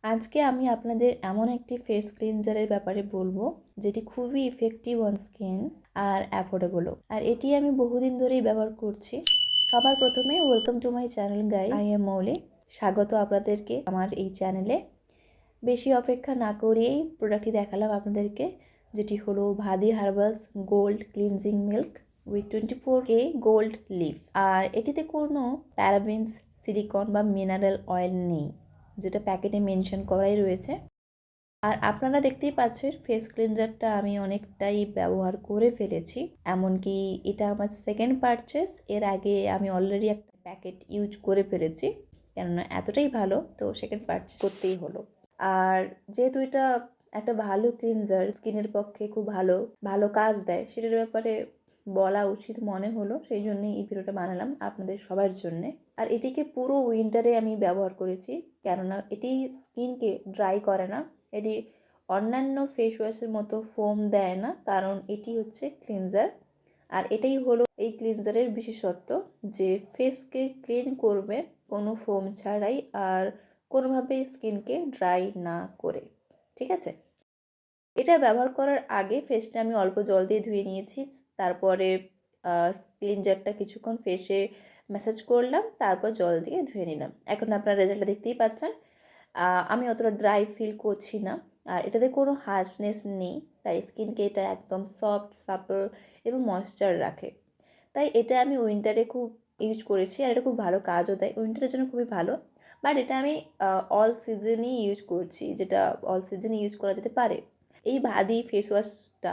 আজকে আমি আপনাদের এমন একটি ফেস ক্লিনজারের ব্যাপারে বলবো যেটি খুবই ইফেক্টিভ অন স্কিন আর অ্যাফোর্ডেবলও। আর এটি আমি বহুদিন ধরেই ব্যবহার করছি। সবার প্রথমে welcome to my channel guys, I am Mouli. স্বাগত আপনাদেরকে আমার এই চ্যানেলে। বেশি অপেক্ষা না করেই প্রোডাক্টটি দেখালাম আপনাদেরকে, যেটি হলো Vaadi herbals gold cleansing milk with 24K gold leaf. আর এটিতে কোনো প্যারাবেনস, সিলিকন বা মিনারেল অয়েল নেই, যেটা প্যাকেটে মেনশন করাই রয়েছে। আর আপনারা দেখতেই পাচ্ছেন ফেস ক্লিনজারটা আমি অনেকটাই ব্যবহার করে ফেলেছি। এমনকি এটা আমার সেকেন্ড পারচেস। এর আগে আমি অলরেডি একটা প্যাকেট ইউজ করে ফেলেছি, কেননা এতটাই ভালো তো সেকেন্ড পারচেস করতেই হলো। আর যেহেতু এটা একটা ভালো ক্লিনজার, স্কিনের পক্ষে খুব ভালো ভালো কাজ দেয়, সেটার ব্যাপারে বলা উচিত মনে হলো, সেই জন্যই এই ভিডিওটা বানালাম আপনাদের সবার জন্যে। আর এটিকে পুরো উইন্টারে আমি ব্যবহার করেছি, কেননা এটি স্কিনকে ড্রাই করে না। এটি অন্যান্য ফেস ওয়াশের মতো ফোম দেয় না, কারণ এটি হচ্ছে ক্লিনজার। আর এটাই হলো এই ক্লিনজারের বিশেষত্ব, যে ফেসকে ক্লিন করবে কোনো ফোম ছাড়াই আর কোনোভাবে স্কিনকে ড্রাই না করে। ঠিক আছে, এটা ব্যবহার করার আগে ফেসটা আমি অল্প জল দিয়ে ধুয়ে নিয়েছি। তারপরে ক্লিনজারটা কিছুক্ষণ ফেসে ম্যাসাজ করলাম, তারপর জল দিয়ে ধুয়ে নিলাম। এখন আপনারা রেজাল্টটা দেখতেই পাচ্ছেন। আমি অতটা ড্রাই ফিল করছি না, আর এটাতে কোনো হার্শনেস নেই, তাই স্কিনকে এটা একদম সফট, সাপল এবং ময়েশ্চার রাখে। তাই এটা আমি উইন্টারে খুব ইউজ করেছি, আর এটা খুব ভালো কাজও দেয়, উইন্টারের জন্য খুবই ভালো। বাট এটা আমি অল সিজনই ইউজ করছি, যেটা অল সিজনই ইউজ করা যেতে পারে। এই ভাদি ফেস ওয়াশটা,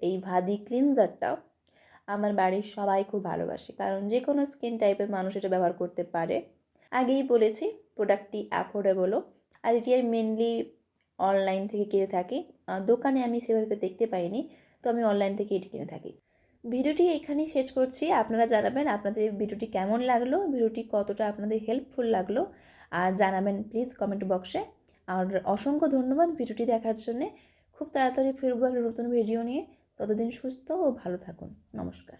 এই ভাদি ক্লিনজারটা আমার বাড়ির সবাই খুব ভালোবাসে, কারণ যে কোনো স্কিন টাইপের মানুষ এটা ব্যবহার করতে পারে। আগেই বলেছি প্রোডাক্টটি অ্যাফোর্ডেবলও। আর এটি আমি মেনলি অনলাইন থেকে কিনে থাকি, দোকানে আমি সেভাবে দেখতে পাইনি, তো আমি অনলাইন থেকে এটি কিনে থাকি। ভিডিওটি এখানেই শেষ করছি। আপনারা জানাবেন আপনাদের ভিডিওটি কেমন লাগলো, ভিডিওটি কতটা আপনাদের হেল্পফুল লাগলো, আর জানাবেন প্লিজ কমেন্ট বক্সে। আর অসংখ্য ধন্যবাদ ভিডিওটি দেখার জন্যে। খুব তাড়াতাড়ি ফিরবো একটা নতুন ভিডিও নিয়ে। ততদিন সুস্থ ও ভালো থাকুন। নমস্কার।